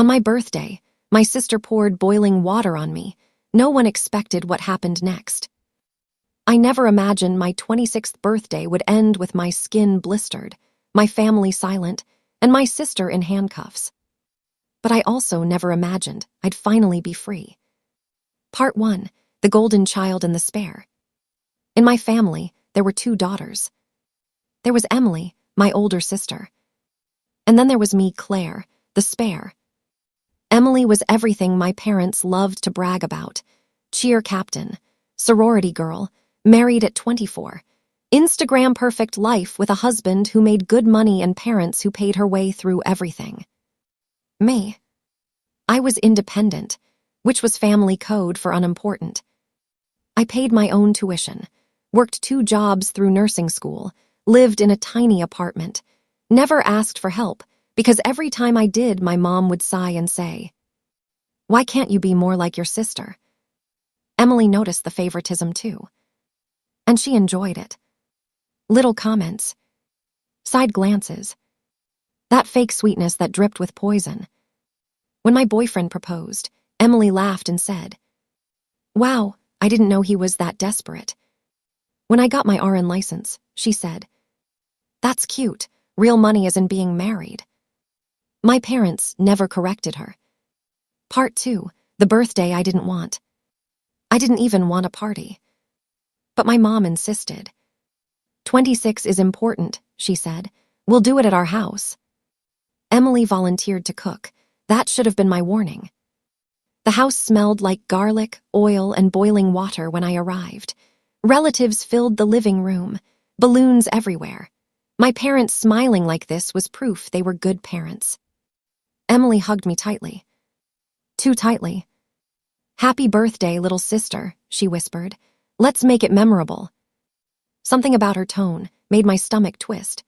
On my birthday, my sister poured boiling water on me. No one expected what happened next. I never imagined my 26th birthday would end with my skin blistered, my family silent, and my sister in handcuffs. But I also never imagined I'd finally be free. Part 1. The Golden Child and the Spare. In my family, there were 2 daughters. There was Emily, my older sister. And then there was me, Claire, the spare. Emily was everything my parents loved to brag about. Cheer captain, sorority girl, married at 24. Instagram perfect life with a husband who made good money and parents who paid her way through everything. Me. I was independent, which was family code for unimportant. I paid my own tuition, worked 2 jobs through nursing school, lived in a tiny apartment, never asked for help because every time I did, my mom would sigh and say, "Why can't you be more like your sister?" Emily noticed the favoritism too. And she enjoyed it. Little comments, side glances, that fake sweetness that dripped with poison. When my boyfriend proposed, Emily laughed and said, "Wow, I didn't know he was that desperate." When I got my RN license, she said, "That's cute. Real money is in being married." My parents never corrected her. Part 2. The birthday I didn't want. I didn't even want a party. But my mom insisted. 26 is important, she said. We'll do it at our house. Emily volunteered to cook. That should have been my warning. The house smelled like garlic, oil, and boiling water when I arrived. Relatives filled the living room, balloons everywhere. My parents smiling like this was proof they were good parents. Emily hugged me tightly. Too tightly. "Happy birthday, little sister," she whispered. "Let's make it memorable." Something about her tone made my stomach twist.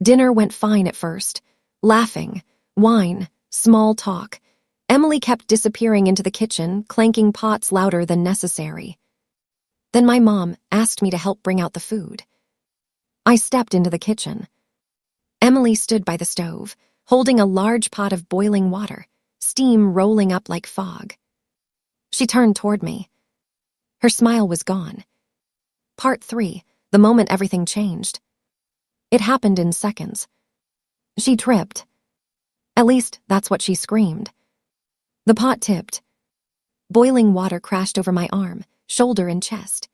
Dinner went fine at first. Laughing, wine, small talk. Emily kept disappearing into the kitchen, clanking pots louder than necessary. Then my mom asked me to help bring out the food. I stepped into the kitchen. Emily stood by the stove, holding a large pot of boiling water, steam rolling up like fog. She turned toward me. Her smile was gone. Part 3. The moment everything changed. It happened in seconds. She tripped. At least, that's what she screamed. The pot tipped. Boiling water crashed over my arm, shoulder, and chest.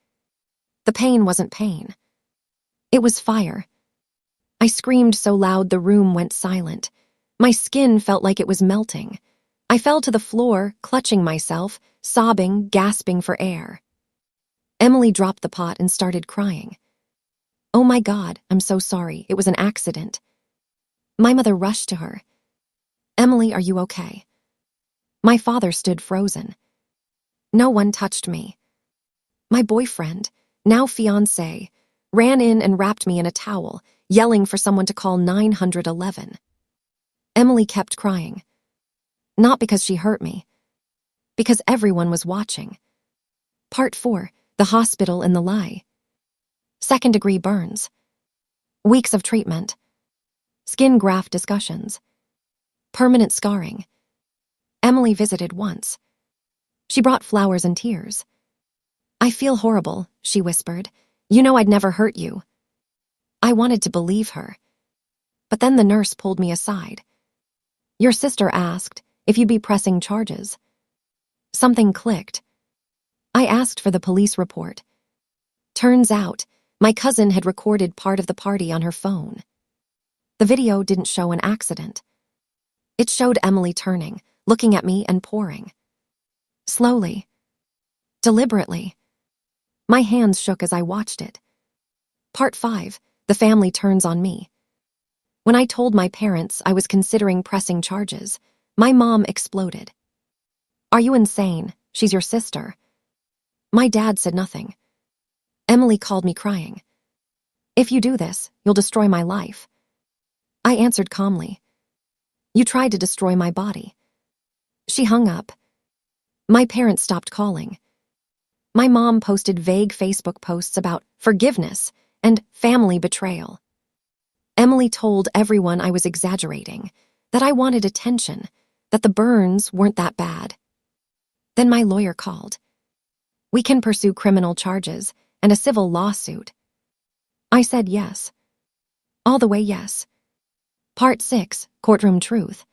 The pain wasn't pain. It was fire. I screamed so loud the room went silent. My skin felt like it was melting. I fell to the floor, clutching myself, sobbing, gasping for air. Emily dropped the pot and started crying. "Oh my God, I'm so sorry. It was an accident." My mother rushed to her. "Emily, are you okay?" My father stood frozen. No one touched me. My boyfriend, now fiancé, ran in and wrapped me in a towel, yelling for someone to call 911. Emily kept crying. Not because she hurt me, because everyone was watching. Part 4. The hospital and the lie. 2nd-degree burns. Weeks of treatment. Skin graft discussions. Permanent scarring. Emily visited once. She brought flowers and tears. "I feel horrible," she whispered. "You know I'd never hurt you." I wanted to believe her. But then the nurse pulled me aside. "Your sister asked if you'd be pressing charges." Something clicked. I asked for the police report. Turns out, my cousin had recorded part of the party on her phone. The video didn't show an accident. It showed Emily turning, looking at me and pouring. Slowly. Deliberately. My hands shook as I watched it. Part 5. The family turns on me. When I told my parents I was considering pressing charges, my mom exploded. "Are you insane? She's your sister." My dad said nothing. Emily called me crying. "If you do this, you'll destroy my life." I answered calmly. "You tried to destroy my body." She hung up. My parents stopped calling. My mom posted vague Facebook posts about forgiveness and family betrayal. Emily told everyone I was exaggerating, that I wanted attention, that the burns weren't that bad. Then my lawyer called. We can pursue criminal charges and a civil lawsuit. I said yes. All the way yes. Part 6, Courtroom Truth.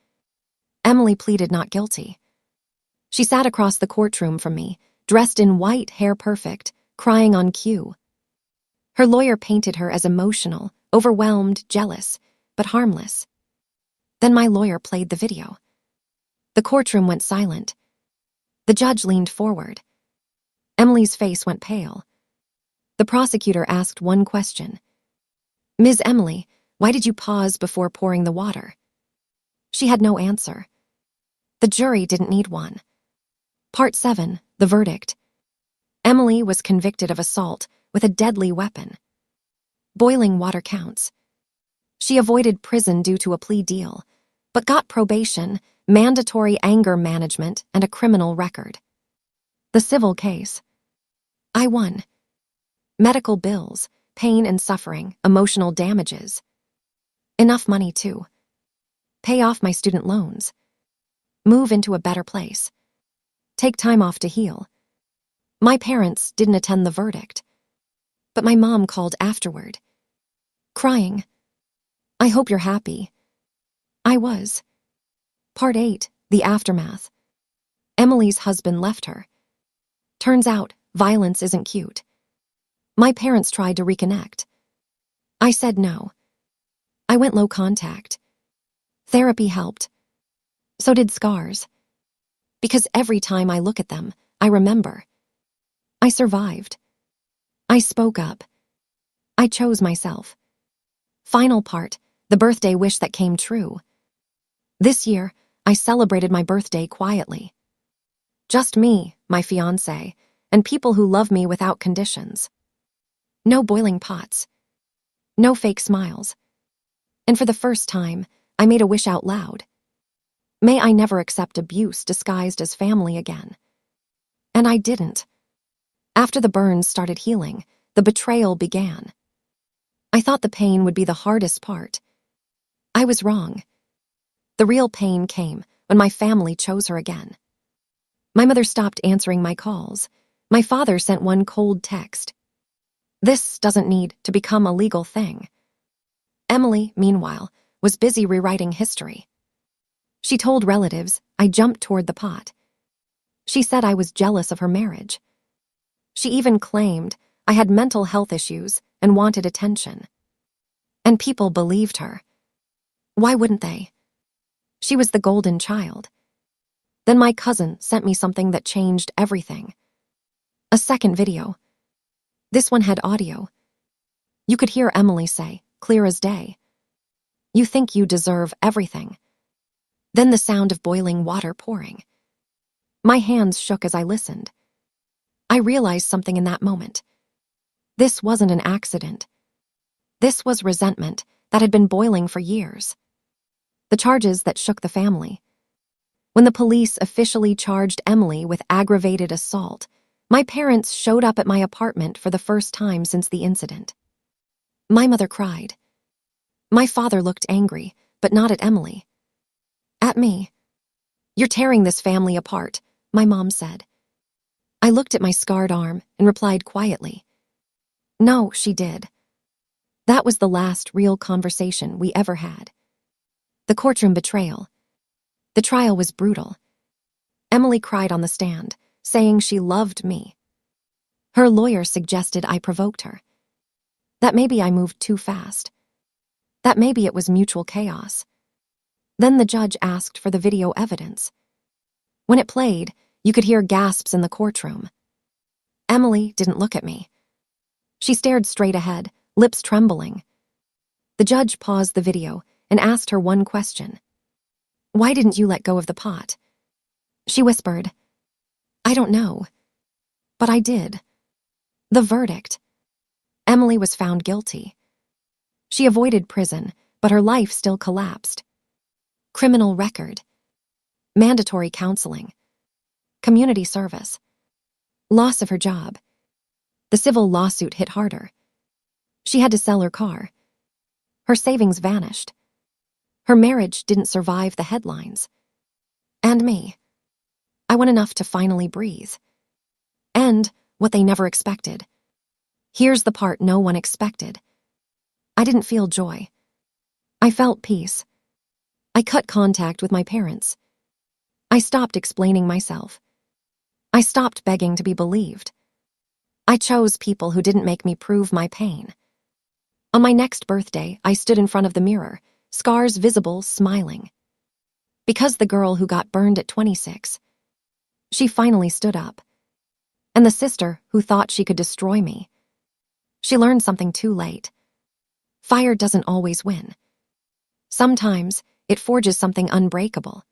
Emily pleaded not guilty. She sat across the courtroom from me, dressed in white, hair perfect, crying on cue. Her lawyer painted her as emotional, overwhelmed, jealous, but harmless. Then my lawyer played the video. The courtroom went silent. The judge leaned forward. Emily's face went pale. The prosecutor asked one question. Ms. Emily, why did you pause before pouring the water? She had no answer. The jury didn't need one. Part 7, the verdict. Emily was convicted of assault with a deadly weapon. Boiling water counts. She avoided prison due to a plea deal, but got probation, mandatory anger management, and a criminal record. The civil case. I won. Medical bills, pain and suffering, emotional damages. Enough money, too. Pay off my student loans. Move into a better place. Take time off to heal. My parents didn't attend the verdict, but my mom called afterward, crying. I hope you're happy. I was. Part 8, the aftermath. Emily's husband left her. Turns out, violence isn't cute. My parents tried to reconnect. I said no. I went low contact. Therapy helped. So did scars. Because every time I look at them, I remember. I survived. I spoke up. I chose myself. Final part, the birthday wish that came true. This year, I celebrated my birthday quietly. Just me, my fiancé, and people who love me without conditions. No boiling pots. No fake smiles. And for the first time, I made a wish out loud. May I never accept abuse disguised as family again. And I didn't. After the burns started healing, the betrayal began. I thought the pain would be the hardest part. I was wrong. The real pain came when my family chose her again. My mother stopped answering my calls. My father sent one cold text. This doesn't need to become a legal thing. Emily, meanwhile, was busy rewriting history. She told relatives I jumped toward the pot. She said I was jealous of her marriage. She even claimed I had mental health issues and wanted attention. And people believed her. Why wouldn't they? She was the golden child. Then my cousin sent me something that changed everything. A second video. This one had audio. You could hear Emily say, clear as day, "You think you deserve everything." Then the sound of boiling water pouring. My hands shook as I listened. I realized something in that moment. This wasn't an accident. This was resentment that had been boiling for years. The charges that shook the family. When the police officially charged Emily with aggravated assault, my parents showed up at my apartment for the first time since the incident. My mother cried. My father looked angry, but not at Emily. At me. "You're tearing this family apart," my mom said. I looked at my scarred arm and replied quietly. No, she did. That was the last real conversation we ever had. The courtroom betrayal. The trial was brutal. Emily cried on the stand, saying she loved me. Her lawyer suggested I provoked her. That maybe I moved too fast. That maybe it was mutual chaos. Then the judge asked for the video evidence. When it played, you could hear gasps in the courtroom. Emily didn't look at me. She stared straight ahead, lips trembling. The judge paused the video and asked her one question. "Why didn't you let go of the pot?" She whispered, "I don't know." But I did. The verdict. Emily was found guilty. She avoided prison, but her life still collapsed. Criminal record. Mandatory counseling. Community service. Loss of her job. The civil lawsuit hit harder. She had to sell her car. Her savings vanished. Her marriage didn't survive the headlines. And me. I won enough to finally breathe. And what they never expected. Here's the part no one expected. I didn't feel joy. I felt peace. I cut contact with my parents. I stopped explaining myself. I stopped begging to be believed. I chose people who didn't make me prove my pain. On my next birthday, I stood in front of the mirror, scars visible, smiling. Because the girl who got burned at 26, she finally stood up. And the sister who thought she could destroy me, she learned something too late. Fire doesn't always win. Sometimes it forges something unbreakable.